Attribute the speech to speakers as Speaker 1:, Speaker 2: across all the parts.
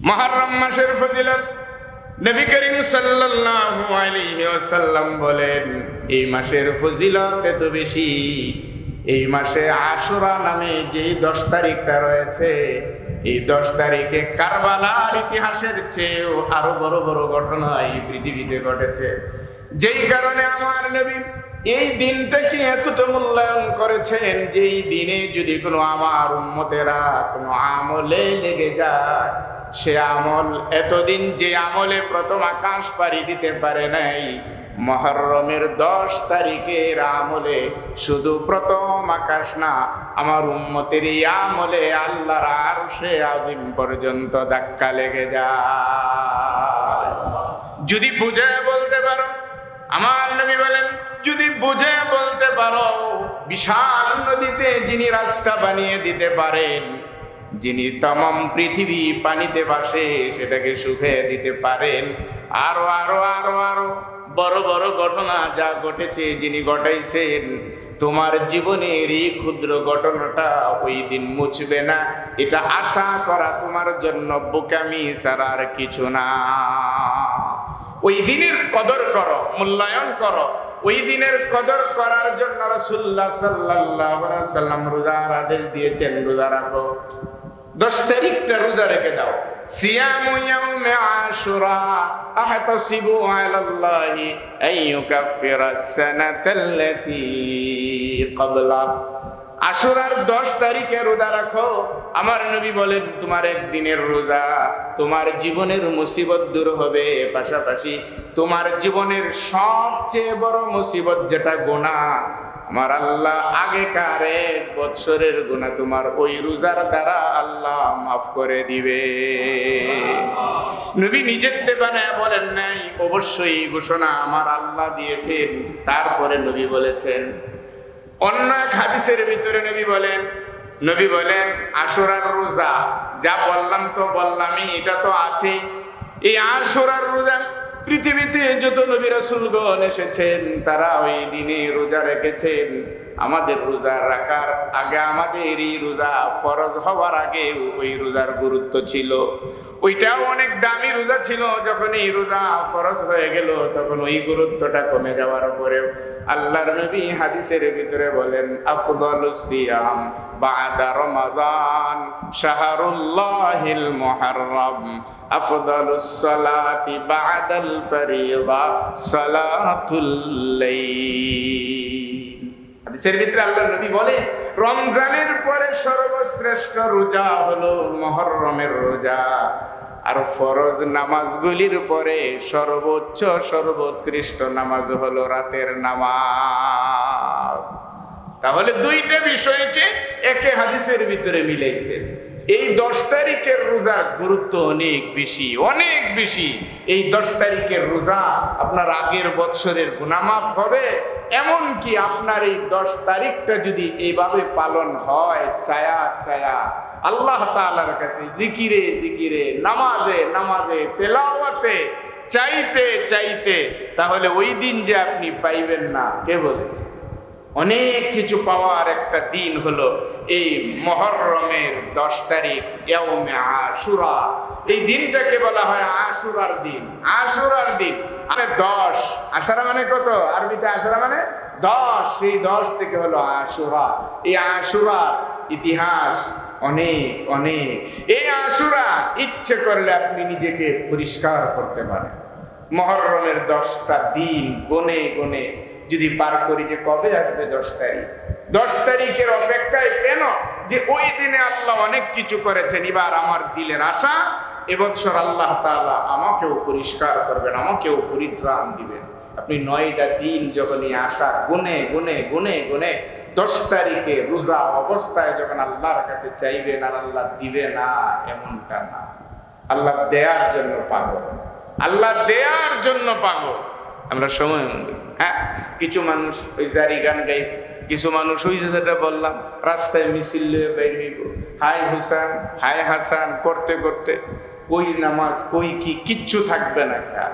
Speaker 1: মুহররম মাসের ফজিলত নবী করিম সাল্লাল্লাহু আলাইহি ওয়াসাল্লাম বলেন, এই মাসের ফজিলত এত বেশি, এই মাসে আশুরা নামে যে 10 তারিখটা রয়েছে, এই 10 তারিখে কারবালার ইতিহাসের চেয়েও আরো বড় বড় ঘটনা এই পৃথিবীতে ঘটেছে। যেই কারণে আমার নবী এই দিনটাকে এতটা মূল্যায়ন করেছেন যে এই দিনে যদি কোনো আমার উম্মতেরা কোনো আমলে লেগে যায়, সে আমল এতদিন যে আমলে প্রথম আকাশ পাড়ি দিতে পারে নাই, মুহররমের 10 তারিখের আমলে শুধু প্রথম আকাশ না, আমার উম্মতের এই আমলে আল্লাহর আরশে আজিম পর্যন্ত ধাক্কা লেগে যায়। যদি বুঝে বলতে পারো, আমার নবী বলেন, যদি বুঝে বলতে পারো, বিশাল নদীতে যিনি রাস্তা বানিয়ে দিতে পারেন, যিনি তমাম পৃথিবী পানিতে ভাসে সেটাকে শুকিয়ে দিতে পারেন, আরো আরো আরো আরো বড় বড় ঘটনা যা ঘটেছে যিনি ঘটাইছেন, তোমার জীবনের এই ক্ষুদ্র ঘটনাটা ওই দিন মুছবে না, এটা আশা করা তোমার জন্য বোকামি ছাড়া আর কিছু না। ওই দিনের কদর করো, মূল্যায়ন করো। ওই দিনের কদর করার জন্য রাসূলুল্লাহ সাল্লাল্লাহু আলাইহি ওয়াসাল্লাম রোজার আদেশ দিয়েছেন, রোজা রাখো। 10 তারিখটা রোজা রেখে দাও। সিয়ামু ইয়াউমি আশুরা আহতাসিবু আলাল্লাহি আইয়ুকাফিরাস সানাতাল্লাতী ক্বাবলা। আশুরার 10 তারিখে রোজা রাখো। আমার নবী বলেন, তোমার একদিনের রোজা তোমার জীবনের মুসিবত দূর হবে, পাশাপাশি তোমার জীবনের সবচেয়ে বড় মুসিবত যেটা গুনাহ, আমার আল্লাহ আগেকার 1 বৎসরের গুনাহ তোমার ওই রোজার দ্বারা আল্লাহ মাফ করে দিবে। নবী নিজের বানায় বলেন নাই, অবশ্যই ঘোষণা আমার আল্লাহ দিয়েছেন। তারপরে নবী বলেছেন, অন্য এক হাদিসের ভিতরে নবী বলেন আশুরার রোজা, যা বললাম তো বললামই, এটা তো আছেই। এই আশুরার রোজা পৃথিবীতে যত নবী রাসূলগণ এসেছেন তারা ওই দিনে রোজা রেখেছেন। আমাদের রোজা রাখার আগে, আমাদের এই রোজা ফরজ হওয়ার আগে ওই রোজার গুরুত্ব ছিল। ওইটাও অনেক দামি রোজা ছিল। যখন এই রোজা ফরজ হয়ে গেল তখন ওই গুরুত্বটা কমে যাওয়ার পরেও আল্লাহর নবী হাদিসের ভিতরে বলেন, আফদালুস সিয়াম বাদা রমাদান শাহরুল্লাহিল মুহাররম আফদালুস সালাতি বাদাল ফরিযা সালাতুল লাইল। হাদিসের ভিতরে আল্লাহর নবী বলে, রমজানের পরে সর্বশ্রেষ্ঠ রোজা হলো মুহররমের রোজা, আর ফরজ নামাজগুলির পরে সর্বোৎকৃষ্ট নামাজ হলো রাতের নামাজ। তাহলে দুইটা বিষয়কে একে হাদিসের ভিতরে মিলাইছে। এই 10 তারিখের রোজার গুরুত্ব অনেক বেশি, অনেক বেশি। এই 10 তারিখের রোজা আপনার আগের বৎসরের গুনাহ মাফ হবে। এমনকি আপনার এই 10 তারিখটা যদি এইভাবে পালন হয়, চায়া আল্লাহ তাআলার কাছে জিকিরে নামাজে তেলাওয়াতে চাইতে, তাহলে ওই দিন যে আপনি পাইবেন না, কে বলেছে? অনেক কিছু পাওয়ার একটা দিন হলো এই মুহররমের 10 তারিখ, ইয়াউমে আশুরা। এই দিনটাকে বলা হয় আশুরার দিন। আশুরার দিন মানে 10, আশুরা মানে কত? আরবিতে আশুরা মানে 10। সেই 10 থেকে হলো আশুরা। এই আশুরার ইতিহাস অনেক। এই আশুরা ইচ্ছে করলে আপনি নিজেকে পরিষ্কার করতে পারেন। মুহররমের 10টা দিন গনে যদি পার করি যে কবে আসবে 10 তারিখ, 10 তারিখের অপেক্ষায় কেন? যে ওই দিনে আল্লাহ অনেক কিছু করেছেন। এবার আমার দিলের আশা, এবছর আল্লাহ তাআলা আমাকেও পরিষ্কার করবেন, আমাকেও পরিত্রাণ দিবেন। আপনি 9টা দিন যখন এই আশা গুনে 10 তারিখে রোজা অবস্থায় যখন আল্লাহর কাছে চাইবেন আর আল্লাহ দিবে না, এমনটা না। আল্লাহ দেওয়ার জন্য পাগল। আমরা সময় কিছু মানুষ ওই জারি গান গাই, কিছু মানুষ ওই যেটা বললাম রাস্তায় মিছিল লয়ে বের হইব, হাই হুসান হাই হাসান করতে কই নামাজ কই কি কিচ্ছু থাকবে না খেয়াল।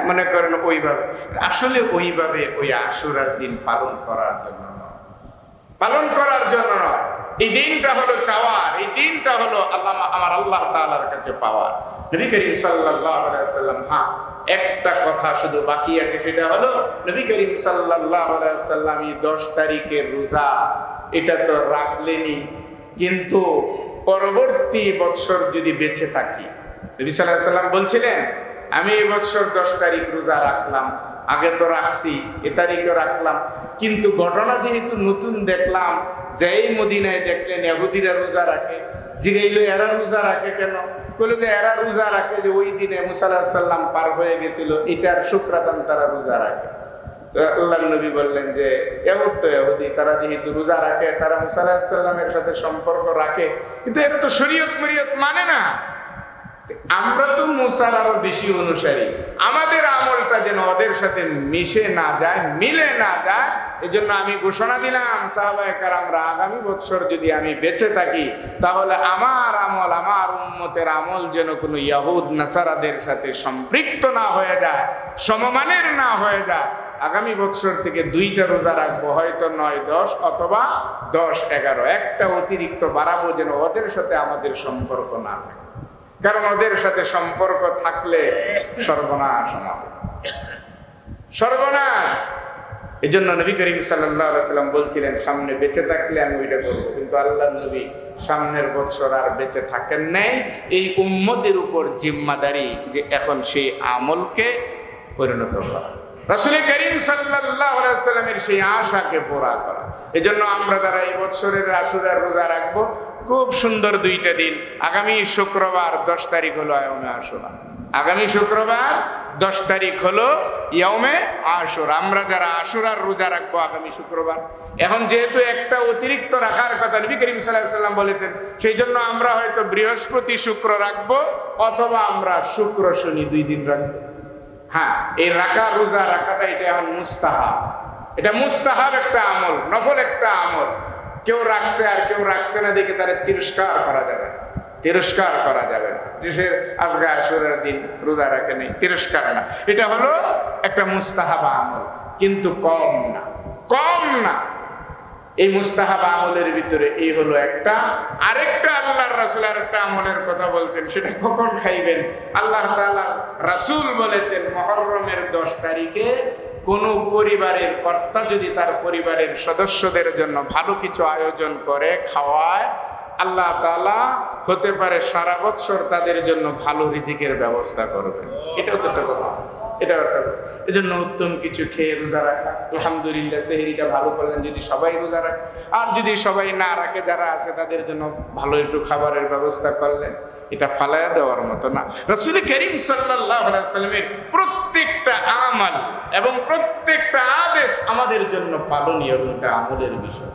Speaker 1: মনে করেন ওইভাবে, আসলে ওইভাবে ওই আশুরার দিন পালন করার জন্য নয়। এই দিনটা হলো চাওয়ার, এই দিনটা হলো আমার আল্লাহ তাআলার কাছে পাওয়ার। নবী করিম সাল্লাল্লাহু আলাইহি ওয়াসাল্লাম একটা কথা শুধু বাকি আছে, সেটা হলো নবী করিম সাল্লাল্লাহু আলাইহি ওয়াসাল্লাম এই 10 তারিখের রোজা এটা তো রাখলেনই, কিন্তু পরবর্তী বৎসর যদি বেঁচে থাকি, নবী সাল্লাল্লাহু আলাইহি ওয়াসাল্লাম বলছিলেন আমি এই বৎসর 10 তারিখ রোজা রাখলাম, আগে তো রাখছি, এ তারিখও রাখলাম, কিন্তু ঘটনা যেহেতু নতুন দেখলাম, যেই মদিনায় দেখলেন ইহুদিরা রোজা রাখে, জিগাইলো এরা রোজা রাখে কেন? বলে যে এরা রোজা রাখে যে ওই দিনে মুসা আলাইহিস সালাম পার হয়ে গেছিল, এটার শুকরাদান তারা রোজা রাখে। তো আল্লাহর নবী বললেন যে ইহুদ তো ইহুদি, তারা যেহেতু রোজা রাখে, তারা মুসা আলাইহিস সালামের সাথে সম্পর্ক রাখে, কিন্তু এরা তো শরীয়ত মরিয়ত মানে না। আমরা তো মুসার আরো বেশি অনুসারী, আমাদের আমলটা যেন ওদের সাথে মিশে না যায়, মিলে না যায়, এজন্য আমি ঘোষণা দিলাম সাহাবায়ে কেরামরা, আগামী বছর যদি আমি বেঁচে থাকি তাহলে আমার আমল, আমার উম্মতের আমল যেন কোনো ইহুদ নাসারাদের সাথে সম্পৃক্ত না হয়ে যায়, সমমানের না হয়ে যায়। আগামী বছর থেকে 2টা রোজা রাখবো, হয়তো 9-10 অথবা 10-11, একটা অতিরিক্ত বাড়াবো যেন ওদের সাথে আমাদের সম্পর্ক না থাকে, কারণ ওদের সাথে সম্পর্ক থাকলে সর্বনাশ হবে, সর্বনাশ। এই জন্য নবী করিম সাল্লাল্লাহু আলাইহি ওয়াসাল্লাম বলছিলেন সামনে বেঁচে থাকলে আমি ওইটা করবো, কিন্তু আল্লাহর নবী সামনের বছর আর বেঁচে থাকেন নাই। এই উম্মতের উপর জিম্মাদারি যে এখন সেই আমলকে পরিণত করা, রাসূল করিম সাল্লাল্লাহু আলাইহি ওয়াসাল্লামের সেই আশাকে পুরা করা। এজন্য আমরা যারা এই বছরের আশুরার রোজা রাখবো, খুব সুন্দর 2টা দিন, আগামী শুক্রবার 10 তারিখ হলো ইয়াউমে আশুরা, আগামী শুক্রবার 10 তারিখ হলো ইয়াউমে আশুরা। আমরা যারা আশুরার রোজা রাখবো আগামী শুক্রবার, এখন যেহেতু একটা অতিরিক্ত রাখার কথা নবী করিম সাল্লাল্লাহু আলাইহি ওয়াসাল্লাম বলেছেন, সেই জন্য আমরা হয়তো বৃহস্পতি শুক্র রাখবো, অথবা আমরা শুক্র শনি 2 দিন রাখবো। হ্যাঁ, এই রোজা রাখাটা এটা এখন মুস্তাহাব, এটা মুস্তাহাব একটা আমল, নফল একটা আমল। কেউ রাখছে আর কেউ রাখছে না দেখে তারা তিরস্কার করা যাবে না, তিরস্কার করা যাবে না, দেশের আজকে আশুরার দিন রোজা রাখে নেই, তিরস্কার না, এটা হলো একটা মুস্তাহাব আমল, কিন্তু কম না, কম না। এই মুস্তাহাব আমলের ভিতরে এই হলো একটা। আরেকটা আল্লাহর রাসূল আরেকটা আমলের কথা বলছেন, সেটা কখন খাইবেন? আল্লাহ তাআলা রাসূল বলেছেন মুহররমের 10 তারিখে কোন পরিবারের কর্তা যদি তার পরিবারের সদস্যদের জন্য ভালো কিছু আয়োজন করে খাওয়ায়, আল্লাহ তাআলা হতে পারে সারা বছর তাদের জন্য ভালো রিজিকের ব্যবস্থা করবেন। এটাও তো একটা কথা, এটাও একটা। এই জন্য উত্তম কিছু খেয়ে রোজা রাখা, আলহামদুলিল্লাহ সেহরিটা ভালো করলেন যদি সবাই রোজা রাখে, আর যদি সবাই না রাখে যারা আছে তাদের জন্য ভালো একটু খাবারের ব্যবস্থা করলেন, এটা ফালায়া দেওয়ার মতো না। রাসূল করিম সাল্লাল্লাহু আলাইহি ওয়াসাল্লামের প্রত্যেকটা আমল এবং প্রত্যেকটা আদেশ আমাদের জন্য পালনীয় এবং এটা আমলের বিষয়।